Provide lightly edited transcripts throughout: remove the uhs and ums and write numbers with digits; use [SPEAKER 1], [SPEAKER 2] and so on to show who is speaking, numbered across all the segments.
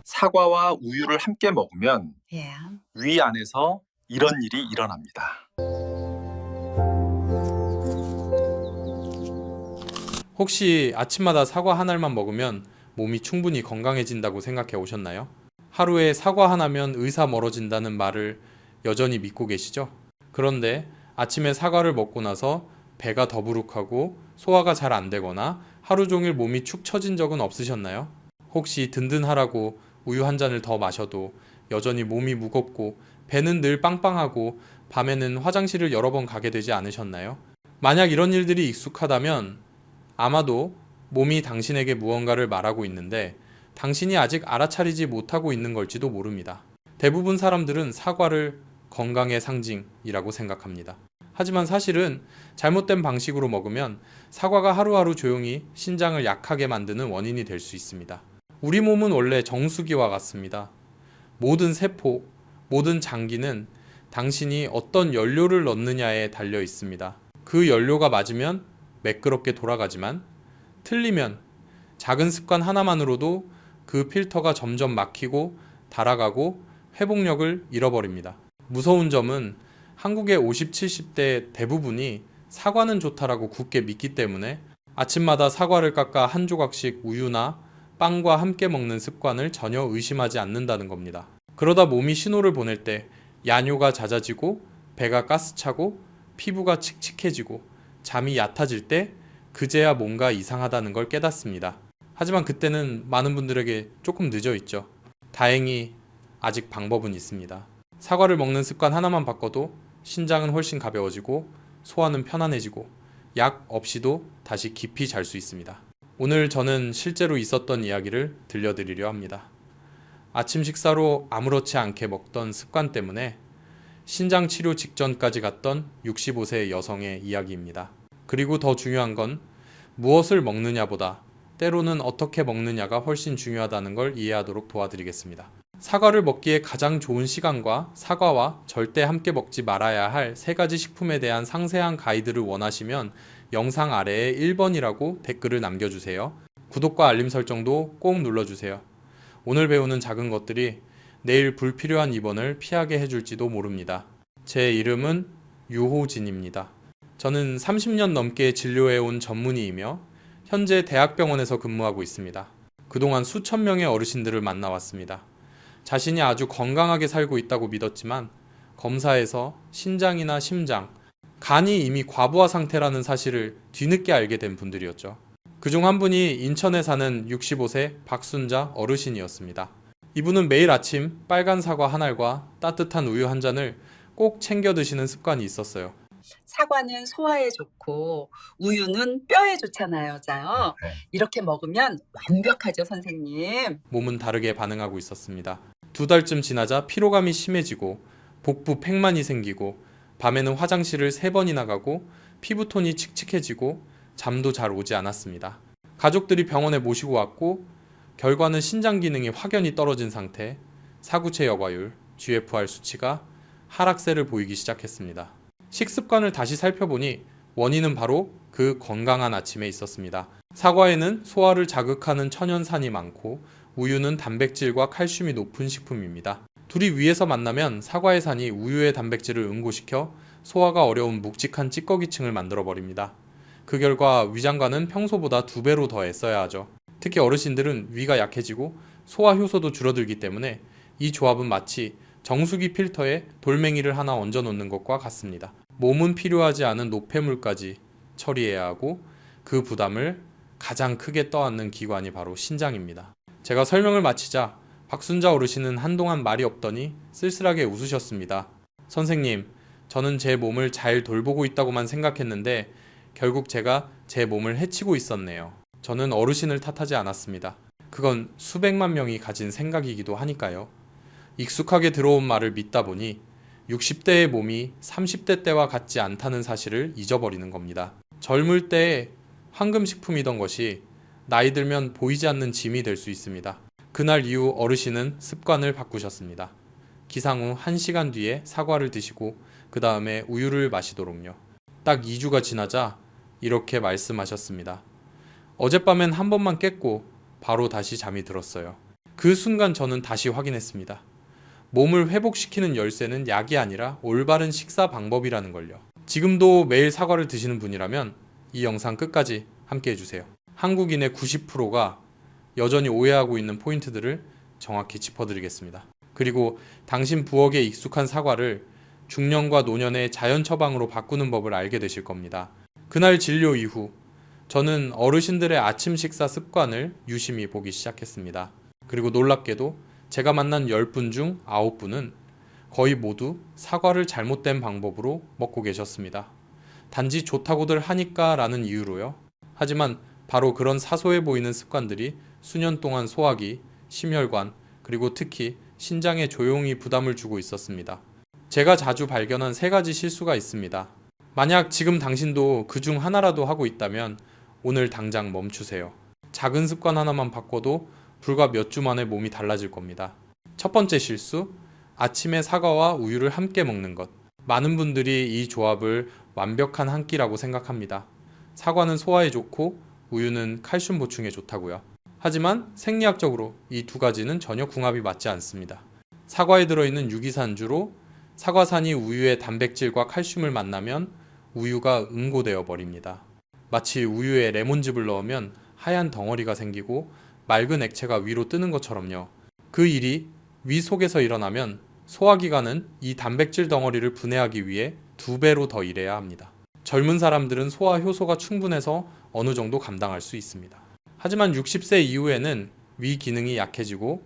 [SPEAKER 1] 사과와 우유를 함께 먹으면
[SPEAKER 2] Yeah.
[SPEAKER 1] 위 안에서 이런 일이 일어납니다.
[SPEAKER 3] 혹시 아침마다 사과 한 알만 먹으면 몸이 충분히 건강해진다고 생각해 오셨나요? 하루에 사과 하나면 의사 멀어진다는 말을 여전히 믿고 계시죠? 그런데 아침에 사과를 먹고 나서 배가 더부룩하고 소화가 잘 안 되거나 하루 종일 몸이 축 처진 적은 없으셨나요? 혹시 든든하라고 우유 한 잔을 더 마셔도 여전히 몸이 무겁고 배는 늘 빵빵하고 밤에는 화장실을 여러 번 가게 되지 않으셨나요? 만약 이런 일들이 익숙하다면 아마도 몸이 당신에게 무언가를 말하고 있는데 당신이 아직 알아차리지 못하고 있는 걸지도 모릅니다. 대부분 사람들은 사과를 건강의 상징이라고 생각합니다. 하지만 사실은 잘못된 방식으로 먹으면 사과가 하루하루 조용히 신장을 약하게 만드는 원인이 될 수 있습니다. 우리 몸은 원래 정수기와 같습니다. 모든 세포, 모든 장기는 당신이 어떤 연료를 넣느냐에 달려 있습니다. 그 연료가 맞으면 매끄럽게 돌아가지만 틀리면 작은 습관 하나만으로도 그 필터가 점점 막히고 닳아가고 회복력을 잃어버립니다. 무서운 점은 한국의 50, 70대 대부분이 사과는 좋다라고 굳게 믿기 때문에 아침마다 사과를 깎아 한 조각씩 우유나 빵과 함께 먹는 습관을 전혀 의심하지 않는다는 겁니다. 그러다 몸이 신호를 보낼 때 야뇨가 잦아지고 배가 가스차고 피부가 칙칙해지고 잠이 얕아질 때 그제야 뭔가 이상하다는 걸 깨닫습니다. 하지만 그때는 많은 분들에게 조금 늦어 있죠. 다행히 아직 방법은 있습니다. 사과를 먹는 습관 하나만 바꿔도 신장은 훨씬 가벼워지고 소화는 편안해지고 약 없이도 다시 깊이 잘 수 있습니다. 오늘 저는 실제로 있었던 이야기를 들려드리려 합니다. 아침 식사로 아무렇지 않게 먹던 습관 때문에 신장 치료 직전까지 갔던 65세 여성의 이야기입니다. 그리고 더 중요한 건 무엇을 먹느냐보다 때로는 어떻게 먹느냐가 훨씬 중요하다는 걸 이해하도록 도와드리겠습니다. 사과를 먹기에 가장 좋은 시간과 사과와 절대 함께 먹지 말아야 할 3가지 식품에 대한 상세한 가이드를 원하시면 영상 아래에 1번이라고 댓글을 남겨주세요. 구독과 알림 설정도 꼭 눌러주세요. 오늘 배우는 작은 것들이 내일 불필요한 입원을 피하게 해줄지도 모릅니다. 제 이름은 유호진입니다. 저는 30년 넘게 진료해온 전문의이며 현재 대학병원에서 근무하고 있습니다. 그동안 수천 명의 어르신들을 만나왔습니다. 자신이 아주 건강하게 살고 있다고 믿었지만 검사에서 신장이나 심장, 간이 이미 과부하 상태라는 사실을 뒤늦게 알게 된 분들이었죠. 그중 한 분이 인천에 사는 65세 박순자 어르신이었습니다. 이분은 매일 아침 빨간 사과 한 알과 따뜻한 우유 한 잔을 꼭 챙겨 드시는 습관이 있었어요.
[SPEAKER 2] 사과는 소화에 좋고 우유는 뼈에 좋잖아요, 요
[SPEAKER 1] 네.
[SPEAKER 2] 이렇게 먹으면 완벽하죠, 선생님.
[SPEAKER 3] 몸은 다르게 반응하고 있었습니다. 2달쯤 지나자 피로감이 심해지고 복부 팩만이 생기고 밤에는 화장실을 3번이나 가고 피부톤이 칙칙해지고 잠도 잘 오지 않았습니다. 가족들이 병원에 모시고 왔고 결과는 신장 기능이 확연히 떨어진 상태, 사구체 여과율, GFR 수치가 하락세를 보이기 시작했습니다. 식습관을 다시 살펴보니 원인은 바로 그 건강한 아침에 있었습니다. 사과에는 소화를 자극하는 천연산이 많고 우유는 단백질과 칼슘이 높은 식품입니다. 둘이 위에서 만나면 사과의 산이 우유의 단백질을 응고시켜 소화가 어려운 묵직한 찌꺼기층을 만들어버립니다. 그 결과 위장관은 평소보다 2배로 더 애써야 하죠. 특히 어르신들은 위가 약해지고 소화 효소도 줄어들기 때문에 이 조합은 마치 정수기 필터에 돌멩이를 하나 얹어 놓는 것과 같습니다. 몸은 필요하지 않은 노폐물까지 처리해야 하고 그 부담을 가장 크게 떠안는 기관이 바로 신장입니다. 제가 설명을 마치자 박순자 어르신은 한동안 말이 없더니 쓸쓸하게 웃으셨습니다. 선생님, 저는 제 몸을 잘 돌보고 있다고만 생각했는데 결국 제가 제 몸을 해치고 있었네요. 저는 어르신을 탓하지 않았습니다. 그건 수백만 명이 가진 생각이기도 하니까요. 익숙하게 들어온 말을 믿다 보니 60대의 몸이 30대 때와 같지 않다는 사실을 잊어버리는 겁니다. 젊을 때의 황금식품이던 것이 나이 들면 보이지 않는 짐이 될 수 있습니다. 그날 이후 어르신은 습관을 바꾸셨습니다. 기상 후 1시간 뒤에 사과를 드시고 그 다음에 우유를 마시도록요. 딱 2주가 지나자 이렇게 말씀하셨습니다. 어젯밤엔 한 번만 깼고 바로 다시 잠이 들었어요. 그 순간 저는 다시 확인했습니다. 몸을 회복시키는 열쇠는 약이 아니라 올바른 식사 방법이라는 걸요. 지금도 매일 사과를 드시는 분이라면 이 영상 끝까지 함께 해주세요. 한국인의 90%가 여전히 오해하고 있는 포인트들을 정확히 짚어드리겠습니다. 그리고 당신 부엌에 익숙한 사과를 중년과 노년의 자연 처방으로 바꾸는 법을 알게 되실 겁니다. 그날 진료 이후 저는 어르신들의 아침 식사 습관을 유심히 보기 시작했습니다. 그리고 놀랍게도 제가 만난 10분 중 9분은 거의 모두 사과를 잘못된 방법으로 먹고 계셨습니다. 단지 좋다고들 하니까 라는 이유로요. 하지만 바로 그런 사소해 보이는 습관들이 수년 동안 소화기, 심혈관, 그리고 특히 신장에 조용히 부담을 주고 있었습니다. 제가 자주 발견한 3가지 실수가 있습니다. 만약 지금 당신도 그 중 하나라도 하고 있다면 오늘 당장 멈추세요. 작은 습관 하나만 바꿔도 불과 몇 주 만에 몸이 달라질 겁니다. 첫 번째 실수, 아침에 사과와 우유를 함께 먹는 것. 많은 분들이 이 조합을 완벽한 한 끼라고 생각합니다. 사과는 소화에 좋고 우유는 칼슘 보충에 좋다고요. 하지만 생리학적으로 이 2가지는 전혀 궁합이 맞지 않습니다. 사과에 들어있는 유기산주로 사과산이 우유의 단백질과 칼슘을 만나면 우유가 응고되어 버립니다. 마치 우유에 레몬즙을 넣으면 하얀 덩어리가 생기고 맑은 액체가 위로 뜨는 것처럼요. 그 일이 위 속에서 일어나면 소화기관은 이 단백질 덩어리를 분해하기 위해 2배로 더 일해야 합니다. 젊은 사람들은 소화 효소가 충분해서 어느 정도 감당할 수 있습니다. 하지만 60세 이후에는 위 기능이 약해지고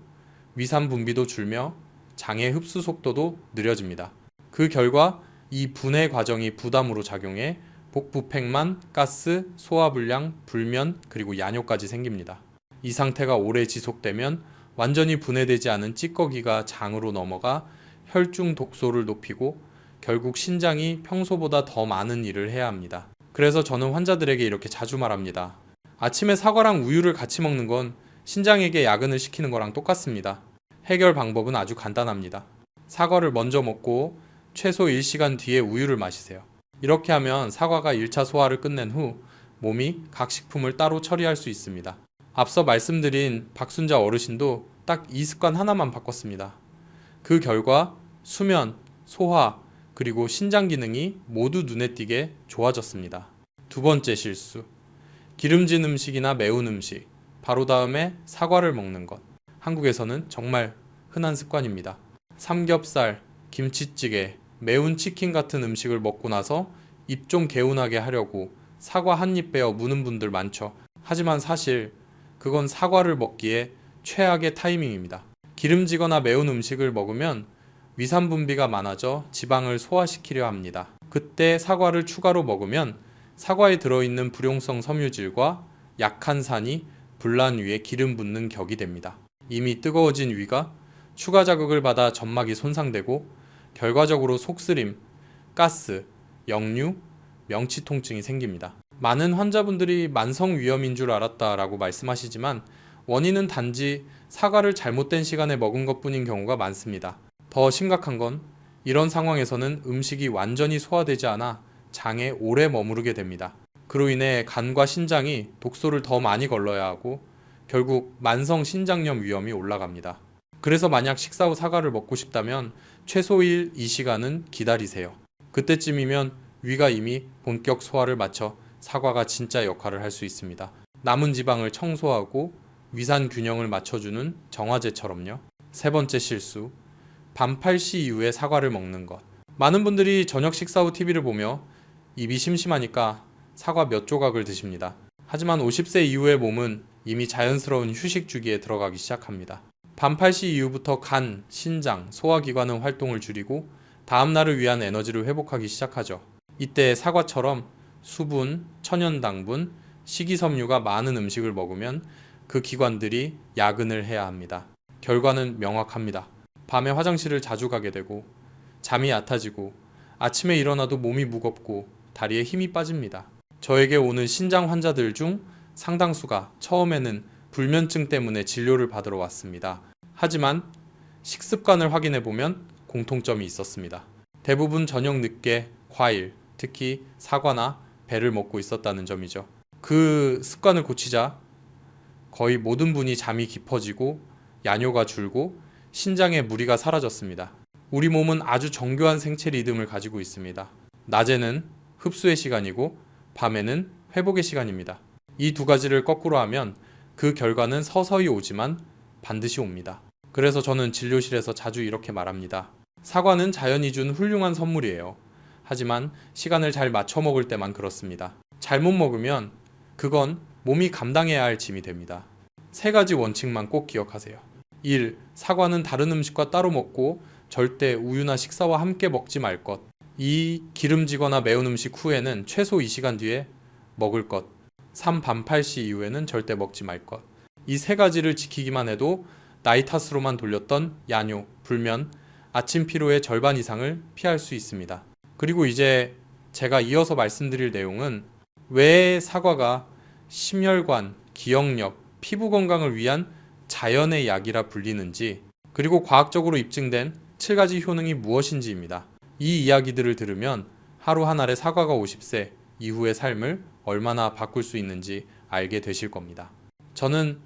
[SPEAKER 3] 위산 분비도 줄며 장의 흡수 속도도 느려집니다. 그 결과 이 분해 과정이 부담으로 작용해 복부팽만, 가스, 소화불량, 불면, 그리고 야뇨까지 생깁니다. 이 상태가 오래 지속되면 완전히 분해되지 않은 찌꺼기가 장으로 넘어가 혈중 독소를 높이고 결국 신장이 평소보다 더 많은 일을 해야 합니다. 그래서 저는 환자들에게 이렇게 자주 말합니다. 아침에 사과랑 우유를 같이 먹는 건 신장에게 야근을 시키는 거랑 똑같습니다. 해결 방법은 아주 간단합니다. 사과를 먼저 먹고 최소 1시간 뒤에 우유를 마시세요. 이렇게 하면 사과가 1차 소화를 끝낸 후 몸이 각 식품을 따로 처리할 수 있습니다. 앞서 말씀드린 박순자 어르신도 딱 이 습관 하나만 바꿨습니다. 그 결과 수면, 소화, 그리고 신장 기능이 모두 눈에 띄게 좋아졌습니다. 2번째 실수. 기름진 음식이나 매운 음식, 바로 다음에 사과를 먹는 것. 한국에서는 정말 흔한 습관입니다. 삼겹살, 김치찌개, 매운 치킨 같은 음식을 먹고 나서 입 좀 개운하게 하려고 사과 한 입 베어 무는 분들 많죠. 하지만 사실 그건 사과를 먹기에 최악의 타이밍입니다. 기름지거나 매운 음식을 먹으면 위산 분비가 많아져 지방을 소화시키려 합니다. 그때 사과를 추가로 먹으면 사과에 들어있는 불용성 섬유질과 약한 산이 불난 위에 기름 붓는 격이 됩니다. 이미 뜨거워진 위가 추가 자극을 받아 점막이 손상되고 결과적으로 속쓰림, 가스, 역류, 명치 통증이 생깁니다. 많은 환자분들이 만성 위염인 줄 알았다라고 말씀하시지만 원인은 단지 사과를 잘못된 시간에 먹은 것뿐인 경우가 많습니다. 더 심각한 건 이런 상황에서는 음식이 완전히 소화되지 않아 장에 오래 머무르게 됩니다. 그로 인해 간과 신장이 독소를 더 많이 걸러야 하고 결국 만성 신장염 위험이 올라갑니다. 그래서 만약 식사 후 사과를 먹고 싶다면 최소일 2시간은 기다리세요. 그때쯤이면 위가 이미 본격 소화를 마쳐 사과가 진짜 역할을 할 수 있습니다. 남은 지방을 청소하고 위산 균형을 맞춰주는 정화제처럼요. 3번째 실수. 밤 8시 이후에 사과를 먹는 것. 많은 분들이 저녁 식사 후 TV를 보며 입이 심심하니까 사과 몇 조각을 드십니다. 하지만 50세 이후의 몸은 이미 자연스러운 휴식 주기에 들어가기 시작합니다. 밤 8시 이후부터 간, 신장, 소화기관은 활동을 줄이고 다음날을 위한 에너지를 회복하기 시작하죠. 이때 사과처럼 수분, 천연당분, 식이섬유가 많은 음식을 먹으면 그 기관들이 야근을 해야 합니다. 결과는 명확합니다. 밤에 화장실을 자주 가게 되고 잠이 얕아지고 아침에 일어나도 몸이 무겁고 다리에 힘이 빠집니다. 저에게 오는 신장 환자들 중 상당수가 처음에는 불면증 때문에 진료를 받으러 왔습니다. 하지만 식습관을 확인해보면 공통점이 있었습니다. 대부분 저녁 늦게 과일, 특히 사과나 배를 먹고 있었다는 점이죠. 그 습관을 고치자 거의 모든 분이 잠이 깊어지고 야뇨가 줄고 신장의 무리가 사라졌습니다. 우리 몸은 아주 정교한 생체 리듬을 가지고 있습니다. 낮에는 흡수의 시간이고 밤에는 회복의 시간입니다. 이 두 가지를 거꾸로 하면 그 결과는 서서히 오지만 반드시 옵니다. 그래서 저는 진료실에서 자주 이렇게 말합니다. 사과는 자연이 준 훌륭한 선물이에요. 하지만 시간을 잘 맞춰 먹을 때만 그렇습니다. 잘못 먹으면 그건 몸이 감당해야 할 짐이 됩니다. 세 가지 원칙만 꼭 기억하세요. 1. 사과는 다른 음식과 따로 먹고 절대 우유나 식사와 함께 먹지 말 것. 2. 기름지거나 매운 음식 후에는 최소 2시간 뒤에 먹을 것. 3. 밤 8시 이후에는 절대 먹지 말 것. 이 세 가지를 지키기만 해도 나이 탓으로만 돌렸던 야뇨, 불면, 아침 피로의 절반 이상을 피할 수 있습니다. 그리고 이제 제가 이어서 말씀드릴 내용은 왜 사과가 심혈관, 기억력, 피부 건강을 위한 자연의 약이라 불리는지, 그리고 과학적으로 입증된 7가지 효능이 무엇인지입니다. 이 이야기들을 들으면 하루 한 알의 사과가 50세 이후의 삶을 얼마나 바꿀 수 있는지 알게 되실 겁니다. 저는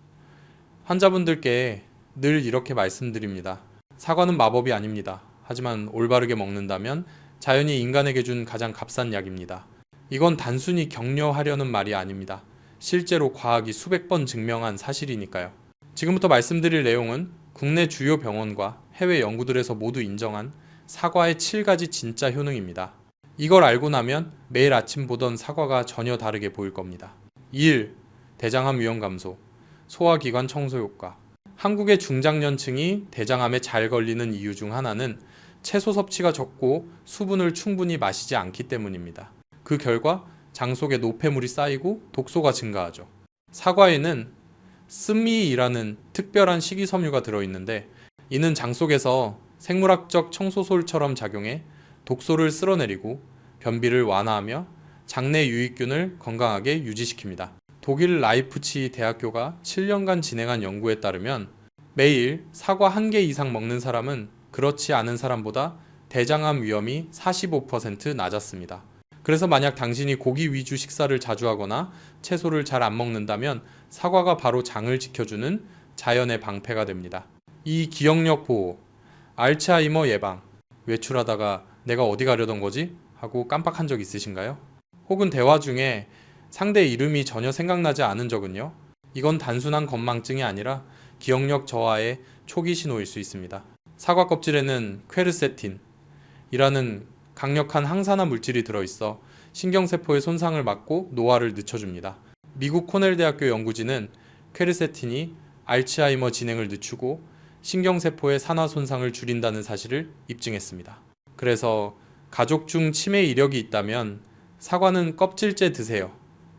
[SPEAKER 3] 환자분들께 늘 이렇게 말씀드립니다. 사과는 마법이 아닙니다. 하지만 올바르게 먹는다면 자연이 인간에게 준 가장 값싼 약입니다. 이건 단순히 격려하려는 말이 아닙니다. 실제로 과학이 수백 번 증명한 사실이니까요. 지금부터 말씀드릴 내용은 국내 주요 병원과 해외 연구들에서 모두 인정한 사과의 7가지 진짜 효능입니다. 이걸 알고 나면 매일 아침 보던 사과가 전혀 다르게 보일 겁니다. 1. 대장암 위험 감소, 소화기관 청소 효과. 한국의 중장년층이 대장암에 잘 걸리는 이유 중 하나는 채소 섭취가 적고 수분을 충분히 마시지 않기 때문입니다. 그 결과 장 속에 노폐물이 쌓이고 독소가 증가하죠. 사과에는 스미이라는 특별한 식이섬유가 들어있는데 이는 장 속에서 생물학적 청소솔처럼 작용해 독소를 쓸어내리고 변비를 완화하며 장내 유익균을 건강하게 유지시킵니다. 독일 라이프치 대학교가 7년간 진행한 연구에 따르면 매일 사과 1개 이상 먹는 사람은 그렇지 않은 사람보다 대장암 위험이 45% 낮았습니다. 그래서 만약 당신이 고기 위주 식사를 자주 하거나 채소를 잘 안 먹는다면 사과가 바로 장을 지켜주는 자연의 방패가 됩니다. 이 기억력 보호, 알츠하이머 예방, 외출하다가 내가 어디 가려던 거지? 하고 깜빡한 적 있으신가요? 혹은 대화 중에 상대 이름이 전혀 생각나지 않은 적은요? 이건 단순한 건망증이 아니라 기억력 저하의 초기 신호일 수 있습니다. 사과 껍질에는 퀘르세틴이라는 강력한 항산화 물질이 들어있어 신경세포의 손상을 막고 노화를 늦춰줍니다. 미국 코넬대학교 연구진은 퀘르세틴이 알츠하이머 진행을 늦추고 신경세포의 산화 손상을 줄인다는 사실을 입증했습니다. 그래서 가족 중 치매 이력이 있다면 사과는 껍질째 드세요.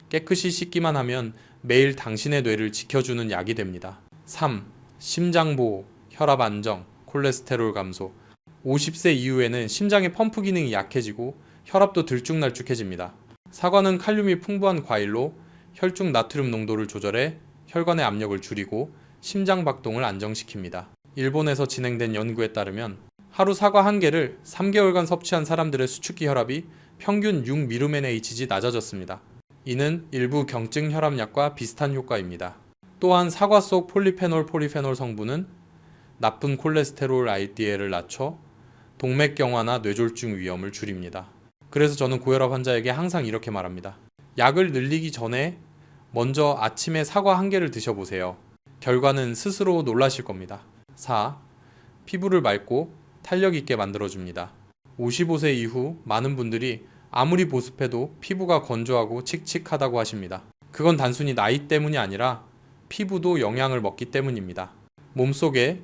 [SPEAKER 3] 깨끗이 씻기만 하면 매일 당신의 뇌를 지켜주는 약이 됩니다. 3. 심장보호, 혈압 안정, 콜레스테롤 감소. 50세 이후에는 심장의 펌프 기능이 약해지고 혈압도 들쭉날쭉해집니다. 사과는 칼륨이 풍부한 과일로 혈중 나트륨 농도를 조절해 혈관의 압력을 줄이고 심장 박동을 안정시킵니다. 일본에서 진행된 연구에 따르면 하루 사과 1개를 3개월간 섭취한 사람들의 수축기 혈압이 평균 6mHg 낮아졌습니다. 이는 일부 경증 혈압약과 비슷한 효과입니다. 또한 사과 속 폴리페놀, 포리페놀 성분은 나쁜 콜레스테롤 LDL을 낮춰 동맥경화나 뇌졸중 위험을 줄입니다. 그래서 저는 고혈압 환자에게 항상 이렇게 말합니다. 약을 늘리기 전에 먼저 아침에 사과 1개를 드셔보세요. 결과는 스스로 놀라실 겁니다. 4. 피부를 맑고 탄력 있게 만들어줍니다. 55세 이후 많은 분들이 아무리 보습해도 피부가 건조하고 칙칙하다고 하십니다. 그건 단순히 나이 때문이 아니라 피부도 영양을 먹기 때문입니다. 몸속에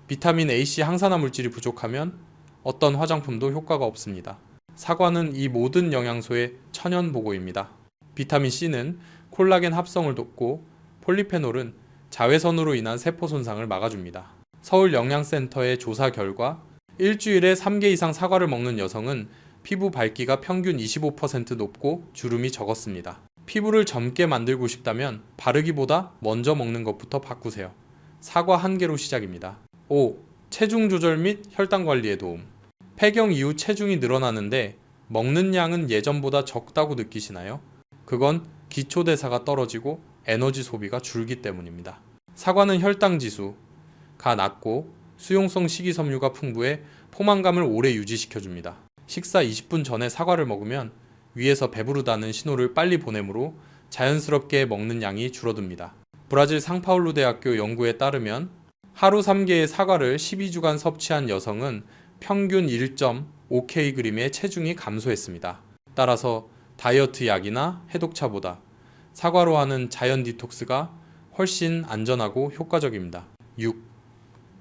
[SPEAKER 3] 비타민 A, C 항산화 물질이 부족하면 어떤 화장품도 효과가 없습니다. 사과는 이 모든 영양소의 천연 보고입니다. 비타민 C는 콜라겐 합성을 돕고 폴리페놀은 자외선으로 인한 세포 손상을 막아줍니다. 서울 영양센터의 조사 결과 일주일에 3개 이상 사과를 먹는 여성은 피부 밝기가 평균 25% 높고 주름이 적었습니다. 피부를 젊게 만들고 싶다면 바르기보다 먼저 먹는 것부터 바꾸세요. 사과 1개로 시작입니다. 5. 체중 조절 및 혈당 관리에 도움. 폐경 이후 체중이 늘어나는데 먹는 양은 예전보다 적다고 느끼시나요? 그건 기초대사가 떨어지고 에너지 소비가 줄기 때문입니다. 사과는 혈당 지수가 낮고 수용성 식이섬유가 풍부해 포만감을 오래 유지시켜줍니다. 식사 20분 전에 사과를 먹으면 위에서 배부르다는 신호를 빨리 보내므로 자연스럽게 먹는 양이 줄어듭니다. 브라질 상파울루 대학교 연구에 따르면 하루 3개의 사과를 12주간 섭취한 여성은 평균 1.5kg의 체중이 감소했습니다. 따라서 다이어트 약이나 해독차보다 사과로 하는 자연 디톡스가 훨씬 안전하고 효과적입니다. 6.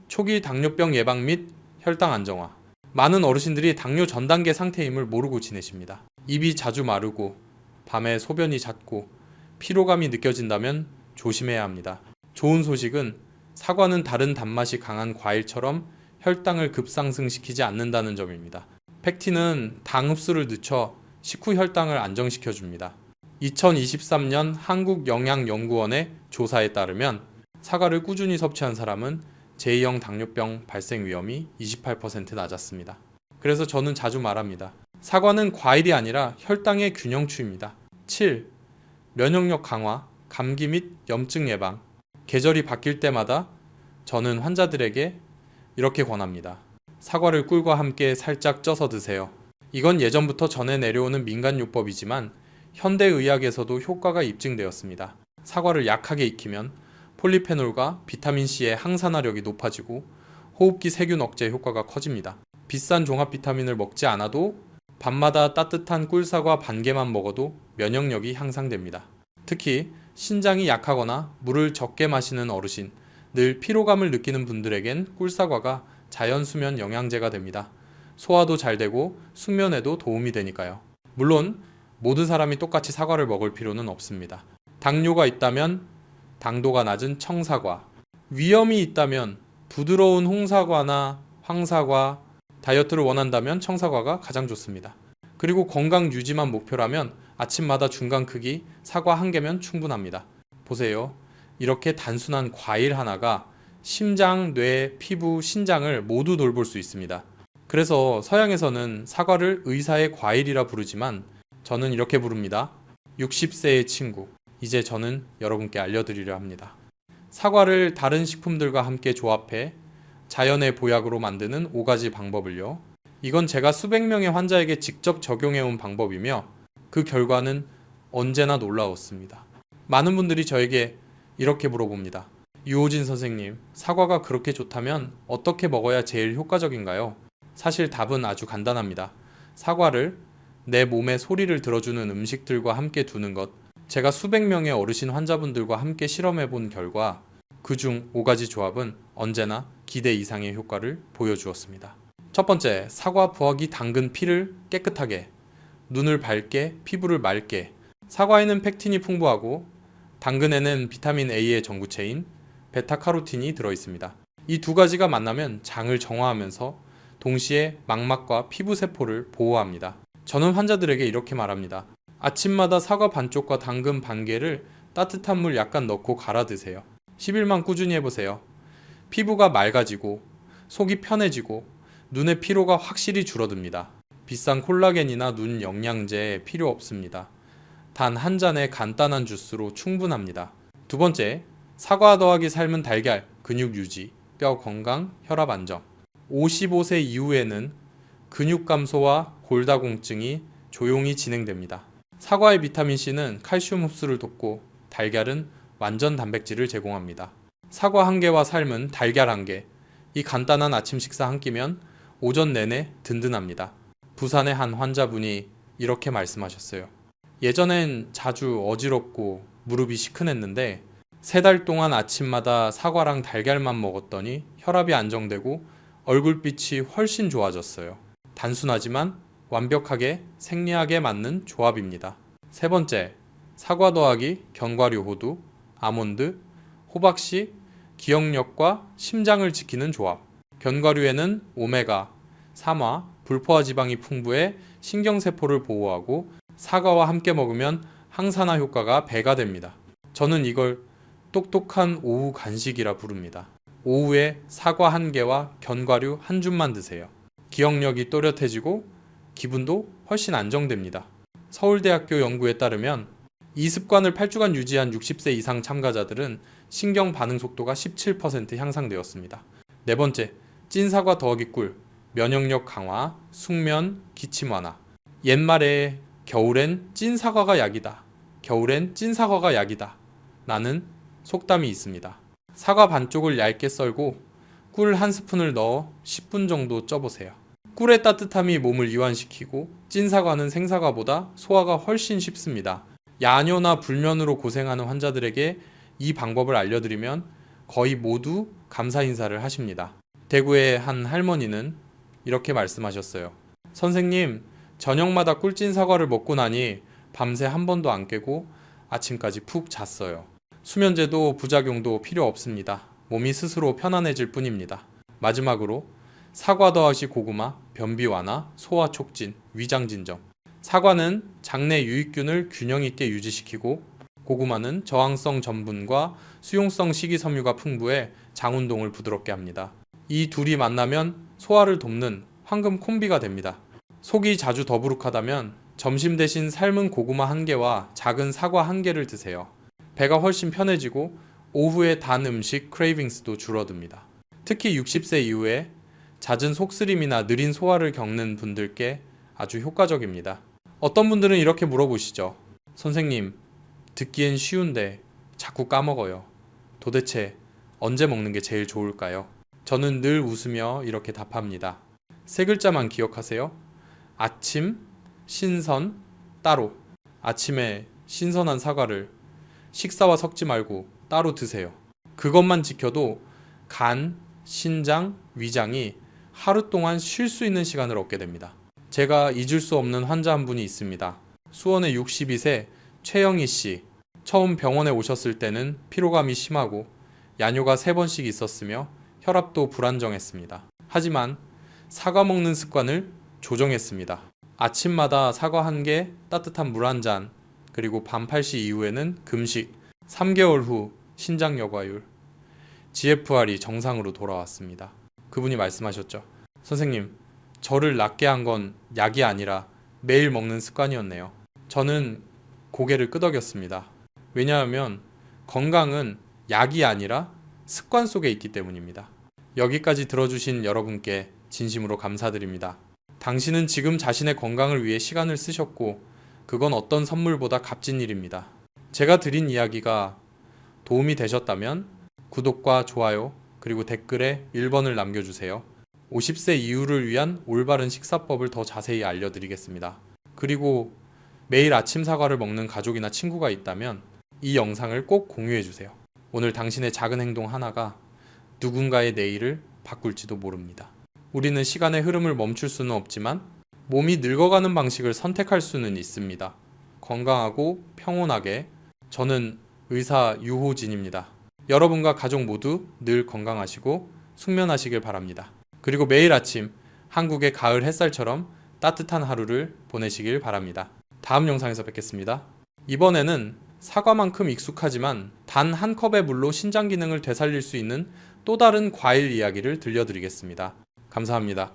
[SPEAKER 3] 초기 당뇨병 예방 및 혈당 안정화. 많은 어르신들이 당뇨 전 단계 상태임을 모르고 지내십니다. 입이 자주 마르고 밤에 소변이 잦고 피로감이 느껴진다면 조심해야 합니다. 좋은 소식은 사과는 다른 단맛이 강한 과일처럼 혈당을 급상승시키지 않는다는 점입니다. 펙틴은 당 흡수를 늦춰 식후 혈당을 안정시켜줍니다. 2023년 한국영양연구원의 조사에 따르면 사과를 꾸준히 섭취한 사람은 제2형 당뇨병 발생 위험이 28% 낮았습니다. 그래서 저는 자주 말합니다. 사과는 과일이 아니라 혈당의 균형추입니다. 7. 면역력 강화, 감기 및 염증 예방. 계절이 바뀔 때마다 저는 환자들에게 이렇게 권합니다. 사과를 꿀과 함께 살짝 쪄서 드세요. 이건 예전부터 전해 내려오는 민간요법이지만 현대의학에서도 효과가 입증되었습니다. 사과를 약하게 익히면 폴리페놀과 비타민C의 항산화력이 높아지고 호흡기 세균 억제 효과가 커집니다. 비싼 종합 비타민을 먹지 않아도 밤마다 따뜻한 꿀사과 반 개만 먹어도 면역력이 향상됩니다. 특히 신장이 약하거나 물을 적게 마시는 어르신, 늘 피로감을 느끼는 분들에겐 꿀사과가 자연 수면 영양제가 됩니다. 소화도 잘 되고 숙면에도 도움이 되니까요. 물론 모든 사람이 똑같이 사과를 먹을 필요는 없습니다. 당뇨가 있다면 당도가 낮은 청사과, 위염이 있다면 부드러운 홍사과나 황사과, 다이어트를 원한다면 청사과가 가장 좋습니다. 그리고 건강 유지만 목표라면 아침마다 중간 크기 사과 1개면 충분합니다. 보세요. 이렇게 단순한 과일 하나가 심장, 뇌, 피부, 신장을 모두 돌볼 수 있습니다. 그래서 서양에서는 사과를 의사의 과일이라 부르지만 저는 이렇게 부릅니다. 60세의 친구. 이제 저는 여러분께 알려드리려 합니다. 사과를 다른 식품들과 함께 조합해 자연의 보약으로 만드는 5가지 방법을요. 이건 제가 수백 명의 환자에게 직접 적용해온 방법이며 그 결과는 언제나 놀라웠습니다. 많은 분들이 저에게 이렇게 물어봅니다. 유호진 선생님, 사과가 그렇게 좋다면 어떻게 먹어야 제일 효과적인가요? 사실 답은 아주 간단합니다. 사과를 내 몸의 소리를 들어주는 음식들과 함께 두는 것. 제가 수백 명의 어르신 환자분들과 함께 실험해 본 결과 그중 5가지 조합은 언제나 기대 이상의 효과를 보여주었습니다. 첫 번째, 사과, 부화기, 당근, 피를 깨끗하게, 눈을 밝게, 피부를 맑게. 사과에는 펙틴이 풍부하고 당근에는 비타민 A의 전구체인 베타카로틴이 들어있습니다. 이 두 가지가 만나면 장을 정화하면서 동시에 망막과 피부 세포를 보호합니다. 저는 환자들에게 이렇게 말합니다. 아침마다 사과 반쪽과 당근 반 개를 따뜻한 물 약간 넣고 갈아 드세요. 10일만 꾸준히 해보세요. 피부가 맑아지고 속이 편해지고 눈의 피로가 확실히 줄어듭니다. 비싼 콜라겐이나 눈 영양제 필요 없습니다. 단 한 잔의 간단한 주스로 충분합니다. 두 번째, 사과 더하기 삶은 달걀, 근육 유지, 뼈 건강, 혈압 안정. 55세 이후에는 근육 감소와 골다공증이 조용히 진행됩니다. 사과의 비타민C는 칼슘 흡수를 돕고 달걀은 완전 단백질을 제공합니다. 사과 1개와 삶은 달걀 1개. 이 간단한 아침 식사 한 끼면 오전 내내 든든합니다. 부산의 한 환자분이 이렇게 말씀하셨어요. 예전엔 자주 어지럽고 무릎이 시큰했는데 3달 동안 아침마다 사과랑 달걀만 먹었더니 혈압이 안정되고 얼굴빛이 훨씬 좋아졌어요. 단순하지만 완벽하게 생리학에 맞는 조합입니다. 세 번째, 사과 더하기 견과류 호두, 아몬드, 호박씨, 기억력과 심장을 지키는 조합. 견과류에는 오메가, 삼화, 불포화 지방이 풍부해 신경세포를 보호하고 사과와 함께 먹으면 항산화 효과가 배가 됩니다. 저는 이걸 똑똑한 오후 간식이라 부릅니다. 오후에 사과 1개와 견과류 1줌만 드세요. 기억력이 또렷해지고 기분도 훨씬 안정됩니다. 서울대학교 연구에 따르면 이 습관을 8주간 유지한 60세 이상 참가자들은 신경 반응 속도가 17% 향상되었습니다. 네 번째, 찐 사과 더하기 꿀, 면역력 강화, 숙면, 기침 완화. 옛말에 겨울엔 찐 사과가 약이다. 겨울엔 찐 사과가 약이다. 라는 속담이 있습니다. 사과 반쪽을 얇게 썰고 꿀 한 스푼을 넣어 10분 정도 쪄보세요. 꿀의 따뜻함이 몸을 이완시키고 찐 사과는 생사과보다 소화가 훨씬 쉽습니다. 야뇨나 불면으로 고생하는 환자들에게 이 방법을 알려드리면 거의 모두 감사 인사를 하십니다. 대구의 한 할머니는 이렇게 말씀하셨어요. 선생님, 저녁마다 꿀찐 사과를 먹고 나니 밤새 한 번도 안 깨고 아침까지 푹 잤어요. 수면제도 부작용도 필요 없습니다. 몸이 스스로 편안해질 뿐입니다. 마지막으로 사과 더하기 고구마, 변비 완화, 소화 촉진, 위장 진정. 사과는 장내 유익균을 균형 있게 유지시키고 고구마는 저항성 전분과 수용성 식이섬유가 풍부해 장 운동을 부드럽게 합니다. 이 둘이 만나면 소화를 돕는 황금 콤비가 됩니다. 속이 자주 더부룩하다면 점심 대신 삶은 고구마 1개와 작은 사과 1개를 드세요. 배가 훨씬 편해지고 오후에 단 음식 크레이빙스도 줄어듭니다. 특히 60세 이후에 잦은 속쓰림이나 느린 소화를 겪는 분들께 아주 효과적입니다. 어떤 분들은 이렇게 물어보시죠. 선생님, 듣기엔 쉬운데 자꾸 까먹어요. 도대체 언제 먹는 게 제일 좋을까요? 저는 늘 웃으며 이렇게 답합니다. 3글자만 기억하세요. 아침, 신선, 따로. 아침에 신선한 사과를 식사와 섞지 말고 따로 드세요. 그것만 지켜도 간, 신장, 위장이 하루 동안 쉴 수 있는 시간을 얻게 됩니다. 제가 잊을 수 없는 환자 한 분이 있습니다. 수원의 62세 최영희 씨. 처음 병원에 오셨을 때는 피로감이 심하고 야뇨가 3번씩 있었으며 혈압도 불안정했습니다. 하지만 사과 먹는 습관을 조정했습니다. 아침마다 사과 1개, 따뜻한 물 1잔, 그리고 밤 8시 이후에는 금식, 3개월 후 신장 여과율, GFR이 정상으로 돌아왔습니다. 그분이 말씀하셨죠. 선생님, 저를 낫게 한 건 약이 아니라 매일 먹는 습관이었네요. 저는 고개를 끄덕였습니다. 왜냐하면 건강은 약이 아니라 습관 속에 있기 때문입니다. 여기까지 들어주신 여러분께 진심으로 감사드립니다. 당신은 지금 자신의 건강을 위해 시간을 쓰셨고 그건 어떤 선물보다 값진 일입니다. 제가 드린 이야기가 도움이 되셨다면 구독과 좋아요 그리고 댓글에 1번을 남겨주세요. 50세 이후를 위한 올바른 식사법을 더 자세히 알려드리겠습니다. 그리고 매일 아침 사과를 먹는 가족이나 친구가 있다면 이 영상을 꼭 공유해주세요. 오늘 당신의 작은 행동 하나가 누군가의 내일을 바꿀지도 모릅니다. 우리는 시간의 흐름을 멈출 수는 없지만 몸이 늙어가는 방식을 선택할 수는 있습니다. 건강하고 평온하게. 저는 의사 유호진입니다. 여러분과 가족 모두 늘 건강하시고 숙면하시길 바랍니다. 그리고 매일 아침 한국의 가을 햇살처럼 따뜻한 하루를 보내시길 바랍니다. 다음 영상에서 뵙겠습니다. 이번에는 사과만큼 익숙하지만 단 한 컵의 물로 신장 기능을 되살릴 수 있는 또 다른 과일 이야기를 들려드리겠습니다. 감사합니다.